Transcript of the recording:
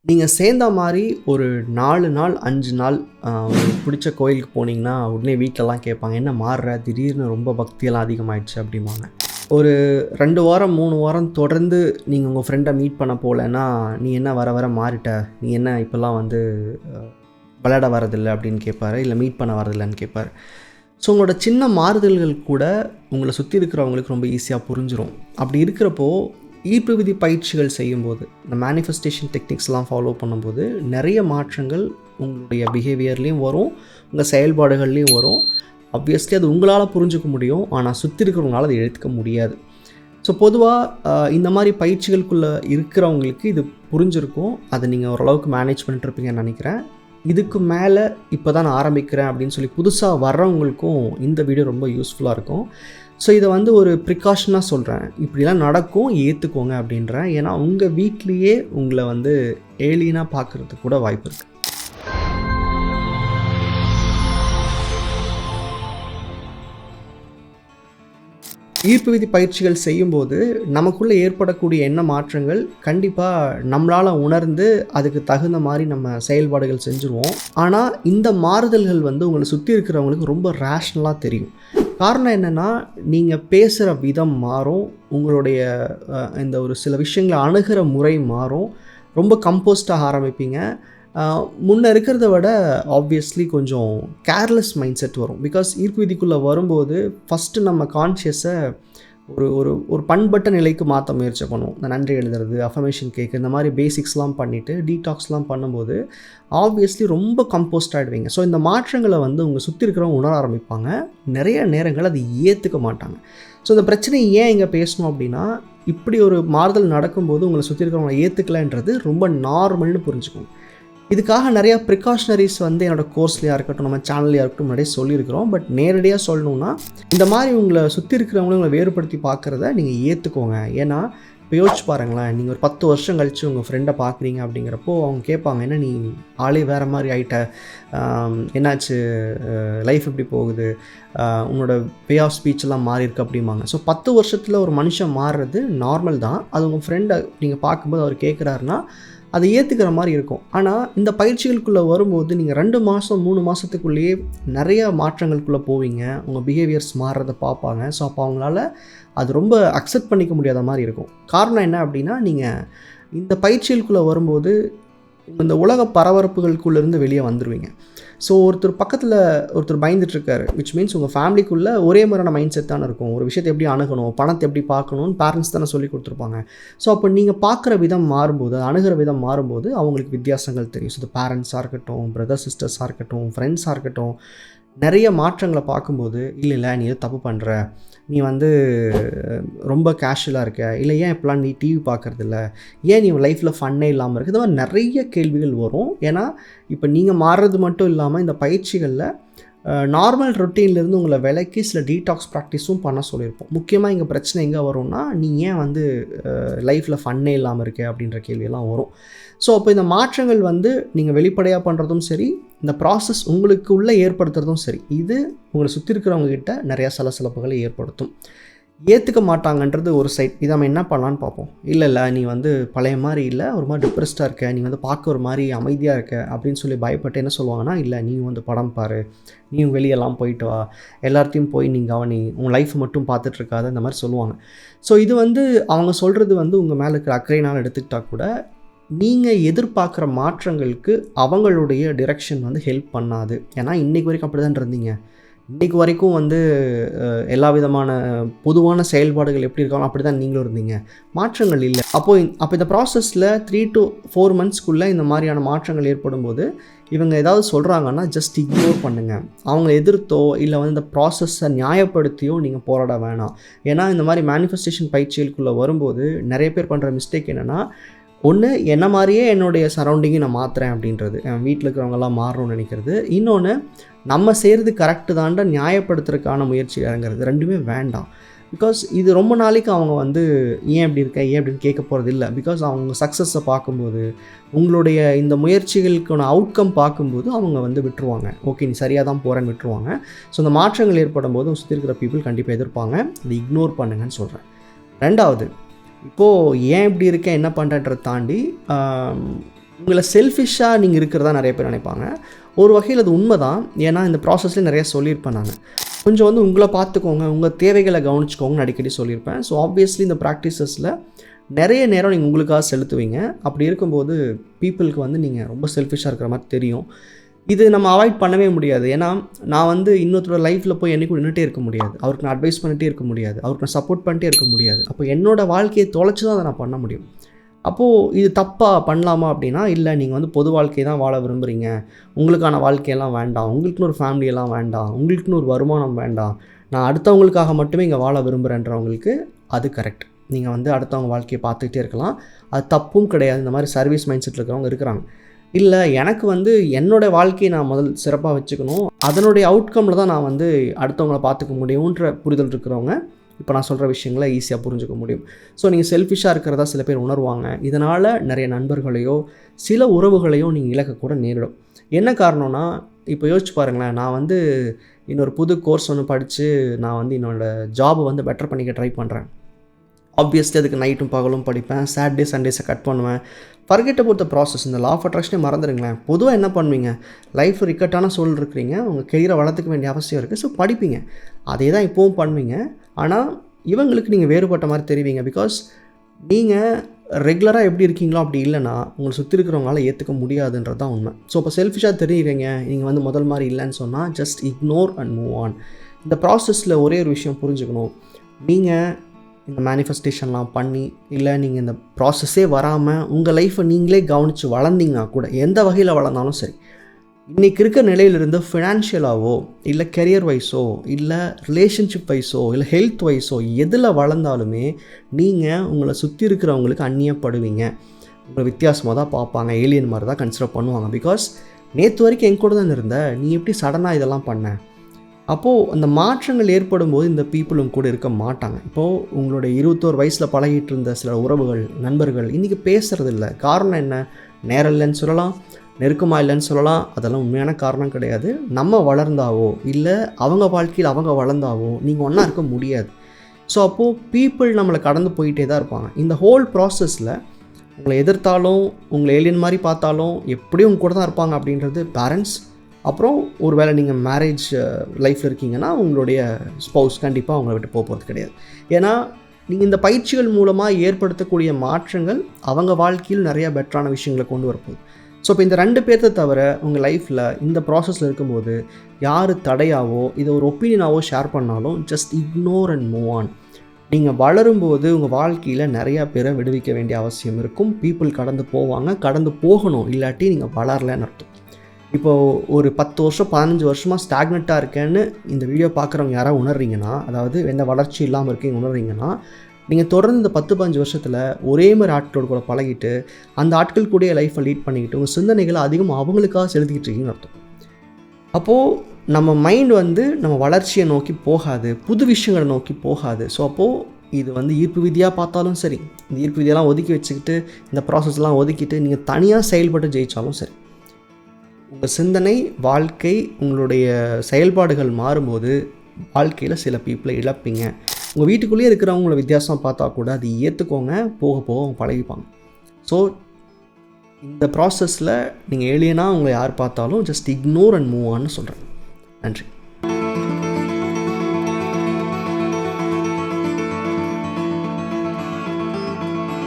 நீங்க சேர்ந்தா மாரி ஒரு 4 நாள், 5 நாள் உங்களுக்கு பிடிச்ச கோயிலுக்கு போனீங்கன்னா, உடனே வீட்லலாம் கேட்பாங்க, "என்ன மாறுற? திடீர்னு ரொம்ப பக்தியெல்லாம் அதிகமாயிடுச்சு" அப்படிம்பாங்க. ஒரு 2 வாரம், 3 வாரம் தொடர்ந்து நீங்க உங்க ஃப்ரெண்ட மீட் பண்ண போலன்னா, "நீ என்ன வர வர மாறிட்ட? நீ என்ன இப்பலாம் வந்து அ விளையாட வரதில்ல?" அப்படின்னு கேட்பாரு. இல்ல மீட் பண்ண வரதில்லன்னு கேட்பாரு. ஸோ உங்களோட சின்ன மாறுதல்கள் கூட உங்கள சுத்தி இருக்கிறவங்களுக்கு ரொம்ப ஈஸியா புரிஞ்சிரும். அப்படி இருக்கிறப்போ, ஈர்ப்பு விதி பயிற்சிகள் செய்யும்போது, இந்த மேனிஃபெஸ்டேஷன் டெக்னிக்ஸ்லாம் ஃபாலோ பண்ணும்போது, நெறைய மாற்றங்கள் உங்களுடைய பிஹேவியர்லயும் வரும், உங்க செயல்பாடுகள்லயும் வரும். ஆப்வியஸ்லி அது உங்களால புரிஞ்சுக்க முடியும். ஆனா சுத்தி இருக்கிறவங்களால அத எடுத்துக்க முடியாது. ஸோ பொதுவா இந்த மாரி பயிற்சிகளுக்குள்ள இருக்கிறவங்களுக்கு இது புரிஞ்சிருக்கும். அத நீங்க ஓரளவுக்கு மேனேஜ் பண்ணிட்டுருப்பீங்கன்னு நெனைக்கிறேன். இதுக்கு மேல இப்ப தான் நான் ஆரம்பிக்கிறேன் அப்படின்னு சொல்லி புதுசா வர்றவங்களுக்கும் இந்த வீடியோ ரொம்ப யூஸ்ஃபுல்லா இருக்கும். ஸோ இத வந்து ஒரு ப்ரிகாஷனா சொல்றேன். இப்படிலாம் நடக்கும் ஏத்துக்கோங்க அப்படின்றேன். ஏன்னா உங்க வீட்லயே உங்கள வந்து ஏலியனா பார்க்கறதுக்கு கூட வாய்ப்பு இருக்கு. ஈர்ப்பு விதி பயிற்சிகள் செய்யும்போது நமக்குள்ள ஏற்படக்கூடிய எண்ண மாற்றங்கள் கண்டிப்பா நம்மளால உணர்ந்து அதுக்கு தகுந்த மாரி நம்ம செயல்பாடுகள் செஞ்சுருவோம். ஆனா இந்த மாறுதல்கள் வந்து உங்கள சுத்தி இருக்கிறவங்களுக்கு ரொம்ப ரேஷனலா தெரியும். காரணம் என்னன்னா, நீங்க பேசுற விதம் மாறும். உங்களுடைய இந்த ஒரு சில விஷயங்கள அணுகுற முறை மாறும். ரொம்ப கம்போஸ்டா ஆரம்பிப்பீங்க. அ முன்ன இருக்கிறத விட ஆப்வியஸ்லி கொஞ்சம் கேர்லெஸ் மைண்ட் செட் வரும். பிகாஸ் ஈர்ப்பு விதிக்குள்ள வரும்போது ஃபர்ஸ்ட்டு நம்ம கான்ஷியஸ ஒரு ஒரு ஒரு பண்பட்ட நிலைக்கு மாற்ற முயற்சி பண்ணுவோம். இந்த நன்றி எழுதுறது, அஃபர்மேஷன் கேட்க இந்த மாதிரி பேசிக்ஸ்லாம் பண்ணிவிட்டு டீடாக்ஸ்லாம் பண்ணும்போது ஆப்வியஸ்லி ரொம்ப கம்போஸ்ட் ஆகிடுவீங்க. ஸோ இந்த மாற்றங்களை வந்து உங்கள் சுற்றி இருக்கிறவங்க உணர ஆரம்பிப்பாங்க. நிறைய நேரங்கள் அதை ஏற்றுக்க மாட்டாங்க. ஸோ இந்த பிரச்சனையை ஏன் இங்கே பேசணும் அப்படின்னா, இப்படி ஒரு மாறுதல் நடக்கும்போது உங்களை சுற்றி இருக்கிறவங்களை ஏற்றுக்கலைன்றது ரொம்ப நார்மல்னு புரிஞ்சுக்கணும். இதுக்காக நிறையா ப்ரிகாஷனரிஸ் வந்து என்னோடய கோர்ஸ்லையாக இருக்கட்டும், நம்ம சேனல்லையாக இருக்கட்டும் முன்னாடியே சொல்லியிருக்கிறோம். பட் நேரடியாக சொல்லணுன்னா, இந்த மாதிரி உங்களை சுற்றி இருக்கிறவங்களும் உங்களை வேறுபடுத்தி பார்க்குறத நீங்கள் ஏற்றுக்கோங்க. ஏன்னா இப்போ யோசிச்சு பாருங்களேன், நீங்கள் ஒரு 10 வருஷம் கழித்து உங்கள் ஃப்ரெண்டை பார்க்குறீங்க அப்படிங்கிறப்போ அவங்க கேட்பாங்க, என்ன நீ ஆளே வேறு மாதிரி ஆகிட்ட, என்னாச்சு, லைஃப் எப்படி போகுது, உன்னோட வே ஆஃப் ஸ்பீச்செல்லாம் மாறி இருக்கு அப்படிம்பாங்க. ஸோ 10 வருஷத்தில் ஒரு மனுஷன் மாறுறது நார்மல் தான். அது உங்கள் ஃப்ரெண்டை நீங்கள் பார்க்கும்போது அவர் கேட்குறாருன்னா அதை ஏற்றுக்கிற மாதிரி இருக்கும். ஆனால் இந்த பயிற்சிகளுக்குள்ளே வரும்போது நீங்கள் 2 மாதம் 3 மாதத்துக்குள்ளேயே நிறைய மாற்றங்களுக்குள்ளே போவீங்க. உங்கள் பிஹேவியர்ஸ் மாறுறத பார்ப்பாங்க. ஸோ அப்போ அவங்களால அது ரொம்ப அக்செப்ட் பண்ணிக்க முடியாத மாதிரி இருக்கும். காரணம் என்ன அப்படின்னா, நீங்கள் இந்த பயிற்சிகளுக்குள்ளே வரும்போது இந்த உலக பரபரப்புகளுக்குள்ளேருந்து வெளியே வந்துடுவீங்க. ஸோ ஒருத்தர் பயந்துட்டுருக்காரு, விச் மீன்ஸ் உங்கள் ஃபேமிலிக்குள்ளே ஒரே மாதிரியான மைண்ட் செட் தானே இருக்கும். ஒரு விஷயத்தை எப்படி அணுகணும், பணத்தை எப்படி பார்க்கணும்னு பேரண்ட்ஸ் தானே சொல்லி கொடுத்துருப்பாங்க. ஸோ அப்போ நீங்கள் பார்க்குற விதம் மாறும்போது, அணுகிற விதம் மாறும்போது அவங்களுக்கு வித்தியாசங்கள் தெரியும். ஸோ இது பேரண்ட்ஸாக இருக்கட்டும், பிரதர் சிஸ்டர்ஸாக இருக்கட்டும், ஃப்ரெண்ட்ஸாக இருக்கட்டும், நிறைய மாற்றங்களை பார்க்கும்போது, இல்லை நீ எதோ தப்பு பண்ணுற, நீ வந்து ரொம்ப கேஷுவலாக இருக்க, இல்லை ஏன் இப்போலாம் நீ டிவி பார்க்குறதில்ல, ஏன் நீ லைஃப்பில் ஃபன்னே இல்லாமல் இருக்குது, இந்த மாதிரி நிறைய கேள்விகள் வரும். ஏன்னா இப்போ நீங்கள் மாறுறது மட்டும் இல்லாமல் இந்த பயிற்சிகளில் நார்மல் ரொட்டீன்லேருந்து உங்களை விலக்கி சில டீடாக்ஸ் ப்ராக்டிஸும் பண்ண சொல்லியிருப்போம். முக்கியமாக இங்கே பிரச்சனை எங்கே வரும்னா, நீ ஏன் வந்து லைஃப்பில் ஃபன்னே இல்லாமல் இருக்க அப்படின்ற கேள்வியெல்லாம் வரும். ஸோ அப்போ இந்த மாற்றங்கள் வந்து நீங்கள் வெளிப்படையாக பண்ணுறதும் சரி, இந்த ப்ராசஸ் உங்களுக்கு உள்ளே ஏற்படுத்துறதும் சரி, இது உங்களை சுற்றி இருக்கிறவங்ககிட்ட நிறையா சலசலப்புகளை ஏற்படுத்தும். ஏற்றுக்க மாட்டாங்கன்றது ஒரு சைட். இதை நம்ம என்ன பண்ணலான்னு பார்ப்போம். இல்லை நீ வந்து பழைய மாதிரி இல்லை, ஒரு மாதிரி டிப்ரெஸ்டாக இருக்க, நீ வந்து பார்க்க ஒரு மாதிரி அமைதியாக இருக்க அப்படின்னு சொல்லி பயப்பட்டு என்ன சொல்லுவாங்கன்னா, இல்லை நீ வந்து படம் பாரு, நீ வெளியெல்லாம் போயிட்டு வா, எல்லாத்தையும் போய் நீ கவனி, உன் லைஃப் மட்டும் பார்த்துட்ருக்காத, இந்த மாதிரி சொல்லுவாங்க. ஸோ இது வந்து அவங்க சொல்கிறது வந்து உங்கள் மேலே இருக்கிற அக்கறையினால் எடுத்துக்கிட்டால் கூட, நீங்கள் எதிர்பார்க்குற மாற்றங்களுக்கு அவங்களுடைய டிரெக்ஷன் வந்து ஹெல்ப் பண்ணாது. ஏன்னா இன்றைக்கு வரைக்கும் அப்படி தான் இருந்தீங்க. இன்றைக்கு வரைக்கும் வந்து எல்லா விதமான பொதுவான செயல்பாடுகள் எப்படி இருக்காங்களோ அப்படி தான் நீங்களும் இருந்தீங்க. மாற்றங்கள் இல்லை. அப்போ இந்த ப்ராசஸில் 3 to 4 monthsக்குள்ளே இந்த மாதிரியான மாற்றங்கள் ஏற்படும்போது, இவங்க ஏதாவது சொல்கிறாங்கன்னா ஜஸ்ட் இக்னோர் பண்ணுங்கள். அவங்கள எதிர்த்தோ இல்லை வந்து இந்த ப்ராசஸை நியாயப்படுத்தியோ நீங்கள் போராட வேணாம். ஏன்னா இந்த மாதிரி மேனிஃபெஸ்டேஷன் பயிற்சிகளுக்குள்ளே வரும்போது நிறைய பேர் பண்ணுற மிஸ்டேக் என்னென்னா, ஒன்று என்ன மாதிரியே என்னுடைய சரௌண்டிங்கை நான் மாற்றுறேன் அப்படின்றது, என் வீட்டில் இருக்கிறவங்கெல்லாம் மாறணும்னு நினைக்கிறது. இன்னொன்று, நம்ம செய்கிறது கரெக்டு தான்டா நியாயப்படுத்துறதுக்கான முயற்சி இறங்குறது. ரெண்டுமே வேண்டாம். பிகாஸ் இது ரொம்ப நாளைக்கு அவங்க வந்து ஏன் இப்படி இருக்க, ஏன் அப்படின்னு கேட்க போகிறது இல்லை. பிகாஸ் அவங்க சக்ஸஸை பார்க்கும்போது, உங்களுடைய இந்த முயற்சிகளுக்கான அவுட்கம் பார்க்கும்போது அவங்க வந்து விட்டுருவாங்க. ஓகே நீ சரியாக தான் போகிறேன்னு விட்டுருவாங்க. ஸோ இந்த மாற்றங்கள் ஏற்படும் போது சுற்றி இருக்கிற பீப்புள் கண்டிப்பாக எதிர்ப்பாங்க. அதை இக்னோர் பண்ணுங்கன்னு சொல்கிறேன். ரெண்டாவது, இப்போது ஏன் இப்படி இருக்கேன், என்ன பண்ணுறன்றதை தாண்டி உங்களை செல்ஃபிஷாக நீங்கள் இருக்கிறதா நிறைய பேர் நினைப்பாங்க. ஒரு வகையில் அது உண்மை தான். ஏன்னா இந்த ப்ராசஸ்லேயே நிறைய சொல்லியிருப்பேன் நான். கொஞ்சம் வந்து உங்களை பார்த்துக்கோங்க, உங்கள் தேவைகளை கவனிச்சுக்கோங்கன்னு அடிக்கடி சொல்லியிருப்பேன். ஸோ ஆப்வியஸ்லி இந்த ப்ராக்டிசஸில் நிறைய நேரம் நீங்கள் உங்களுக்காக செலுத்துவீங்க. அப்படி இருக்கும்போது பீப்புளுக்கு வந்து நீங்கள் ரொம்ப செல்ஃபிஷாக இருக்கிற மாதிரி தெரியும். இது நம்ம அவாய்ட் பண்ணவே முடியாது. ஏன்னா நான் வந்து இன்னொருத்தரோட லைஃப்பில் போய் என்னைக்கும் நின்றுட்டே இருக்க முடியாது, அவருக்கு நான் அட்வைஸ் பண்ணிகிட்டே இருக்க முடியாது, அவருக்கு நான் சப்போர்ட் பண்ணிட்டே இருக்க முடியாது. அப்போ என்னோடய வாழ்க்கையை தொலைச்சி தான் அதை நான் பண்ண முடியும். அப்போது இது தப்பாக பண்ணலாமா அப்படின்னா இல்லை. நீங்கள் வந்து பொது வாழ்க்கையை தான் வாழ விரும்புகிறீங்க, உங்களுக்கான வாழ்க்கையெல்லாம் வேண்டாம், உங்களுக்குன்னு ஒரு ஃபேமிலியெல்லாம் வேண்டாம், உங்களுக்குன்னு ஒரு வருமானம் வேண்டாம், நான் அடுத்தவங்களுக்காக மட்டுமே இங்கே வாழ விரும்புகிறேன்றவங்களுக்கு அது கரெக்ட். நீங்கள் வந்து அடுத்தவங்க வாழ்க்கையை பார்த்துக்கிட்டே இருக்கலாம், அது தப்பும் கிடையாது. இந்த மாதிரி சர்வீஸ் மைண்ட் செட்டில் இருக்கிறவங்க இருக்கிறாங்க. இல்லை எனக்கு வந்து என்னோடய வாழ்க்கையை நான் முதல் சிறப்பாக வச்சுக்கணும், அதனுடைய அவுட்கமில் தான் நான் வந்து அடுத்தவங்களை பார்த்துக்க முடியுன்ற புரிதல் இருக்கிறவங்க இப்போ நான் சொல்கிற விஷயங்களை ஈஸியாக புரிஞ்சுக்க முடியும். ஸோ நீங்கள் செல்ஃபிஷாக இருக்கிறதா சில பேர் உணர்வாங்க. இதனால் நிறைய நண்பர்களையோ சில உறவுகளையோ நீங்கள் இழக்கக்கூட நேரிடும். என்ன காரணம்னா, இப்போ யோசிச்சு பாருங்களேன், நான் வந்து இன்னொரு புது கோர்ஸ் ஒன்று படித்து நான் வந்து என்னோடய ஜாபை வந்து பெட்டர் பண்ணிக்க ட்ரை பண்ணுறேன். ஆப்வியஸ்லி அதுக்கு நைட்டும் பகலும் படிப்பேன், சாட்டர்டே சண்டேஸை கட் பண்ணுவேன். Forget about the process. இந்த லா ஆஃப் அட்ராக்ஷனே மறந்துடுங்களேன். பொதுவாக என்ன பண்ணுவீங்க, லைஃப் இக்கட்டான சூழல் இருக்கிறீங்க, உங்கள் கெரியரை வளர்த்துக்க வேண்டிய அவசியம் இருக்குது, ஸோ படிப்பீங்க. அதே தான் இப்போவும் பண்ணுவீங்க. ஆனால் இவங்களுக்கு நீங்கள் வேறுபட்ட மாதிரி தெரிவிங்க. பிகாஸ் நீங்கள் ரெகுலராக எப்படி இருக்கீங்களோ அப்படி இல்லைனா உங்களை சுற்றி இருக்கிறவங்களால ஏற்றுக்க முடியாதுன்றது தான் உண்மை. ஸோ இப்போ செல்ஃபிஷாக தெரியுறீங்க, நீங்கள் வந்து முதல் மாதிரி இல்லைன்னு சொன்னால் just ignore and move on. இந்த ப்ராசஸில் ஒரே ஒரு விஷயம் புரிஞ்சுக்கணும். நீங்கள் இந்த மேனிஃபெஸ்டேஷன்லாம் பண்ணி இல்லை நீங்கள் இந்த ப்ராசஸே வராமல் உங்கள் லைஃப்பை நீங்களே கவனித்து வளர்ந்தீங்கன்னா கூட, எந்த வகையில் வளர்ந்தாலும் சரி, இன்றைக்கி இருக்க நிலையிலிருந்து ஃபினான்ஷியலாவோ இல்லை கெரியர் வைஸோ இல்லை ரிலேஷன்ஷிப் வைஸோ இல்லை ஹெல்த் வைஸோ எதில் வளர்ந்தாலுமே நீங்கள் உங்களை சுற்றி இருக்கிறவங்களுக்கு அந்நியப்படுவீங்க. உங்களை வித்தியாசமாக தான் பார்ப்பாங்க, ஏலியன் மாதிரி தான் கன்சிடர் பண்ணுவாங்க. பிகாஸ் நேற்று வரைக்கும் என் கூட தான் இருந்த, நீ எப்படி சடனாக இதெல்லாம் பண்ண? அப்போது அந்த மாற்றங்கள் ஏற்படும் போது இந்த பீப்புளும் கூட இருக்க மாட்டாங்க. இப்போது உங்களுடைய 21 வயசில் பழகிட்டு இருந்த சில உறவுகள், நண்பர்கள் இன்றைக்கி பேசுகிறது இல்லை. காரணம் என்ன? நேரம் இல்லைன்னு சொல்லலாம், நெருக்கமாக இல்லைன்னு சொல்லலாம். அதெல்லாம் உண்மையான காரணம் கிடையாது. நம்ம வளர்ந்தாவோ இல்லை அவங்க வாழ்க்கையில் அவங்க வளர்ந்தாவோ நீங்கள் ஒன்றா இருக்க முடியாது. ஸோ அப்போது பீப்புள் நம்மளை கடந்து போயிட்டே தான் இருப்பாங்க. இந்த ஹோல் ப்ராசஸில் உங்களை எதிர்த்தாலும் உங்களை ஏலியன் மாதிரி பார்த்தாலும் எப்படியும் உங்க கூட தான் இருப்பாங்க அப்படின்றது பேரண்ட்ஸ். அப்புறம் ஒரு வேளை நீங்கள் மேரேஜ் லைஃப்பில் இருக்கீங்கன்னா உங்களுடைய ஸ்பௌஸ் கண்டிப்பாக அவங்கள விட்டு போகிறது கிடையாது. ஏன்னா நீங்கள் இந்த பயிற்சிகள் மூலமாக ஏற்படுத்தக்கூடிய மாற்றங்கள் அவங்க வாழ்க்கையில் நிறையா பெட்டரான விஷயங்களை கொண்டு வரப்போகுது. ஸோ இப்போ இந்த 2 பேர்த்தை தவிர உங்கள் லைஃப்பில் இந்த ப்ராசஸில் இருக்கும்போது யார் தடையாவோ இதை ஒரு ஒப்பீனியனாவோ ஷேர் பண்ணாலும் just ignore and move on. நீங்கள் வளரும்போது உங்கள் வாழ்க்கையில் நிறையா பேரை விடுவிக்க வேண்டிய அவசியம் இருக்கும். பீப்புள் கடந்து போவாங்க, கடந்து போகணும், இல்லாட்டி நீங்கள் வளரலன்னு அர்த்தம். இப்போது ஒரு 10 வருஷம் 15 வருஷமாக ஸ்டாக்னட்டாக இருக்கேன்னு இந்த வீடியோ பார்க்குறவங்க யாராவது உணர்றீங்கன்னா, அதாவது எந்த வளர்ச்சி இல்லாமல் இருக்கீங்க உணர்றீங்கன்னா, நீங்கள் தொடர்ந்து இந்த 10-15 வருஷத்தில் ஒரே மாதிரி ஆட்களோடு கூட பழகிட்டு அந்த ஆட்கள் கூட லைஃப்பை லீட் பண்ணிக்கிட்டு உங்கள் சிந்தனைகளை அதிகமாக அவங்களுக்காக செலுத்திக்கிட்டு இருக்கீங்கன்னு அர்த்தம். அப்போது நம்ம மைண்ட் வந்து நம்ம வளர்ச்சியை நோக்கி போகாது, புது விஷயங்களை நோக்கி போகாது. ஸோ அப்போது இது வந்து ஈர்ப்பு விதியாக பார்த்தாலும் சரி, இந்த ஈர்ப்பு விதியெல்லாம் ஒதுக்கி வச்சுக்கிட்டு இந்த ப்ராசஸ்லாம் ஒதுக்கிட்டு நீங்கள் தனியாக செயல்பட்டு ஜெயித்தாலும் சரி, உங்கள் சிந்தனை, வாழ்க்கை, உங்களுடைய செயல்பாடுகள் மாறும்போது வாழ்க்கையில் சில பீப்புளை இழப்பீங்க. உங்கள் வீட்டுக்குள்ளேயே இருக்கிறவங்கள வித்தியாசம் பார்த்தா கூட அது ஏற்றுக்கோங்க, போக போக அவங்க பழகிப்பாங்க. ஸோ இந்த ப்ராசஸில் நீங்கள் ஏலியனாக உங்களை யார் பார்த்தாலும் ஜஸ்ட் இக்னோர் அண்ட் மூவ் ஆன்னு சொல்கிறேன். நன்றி.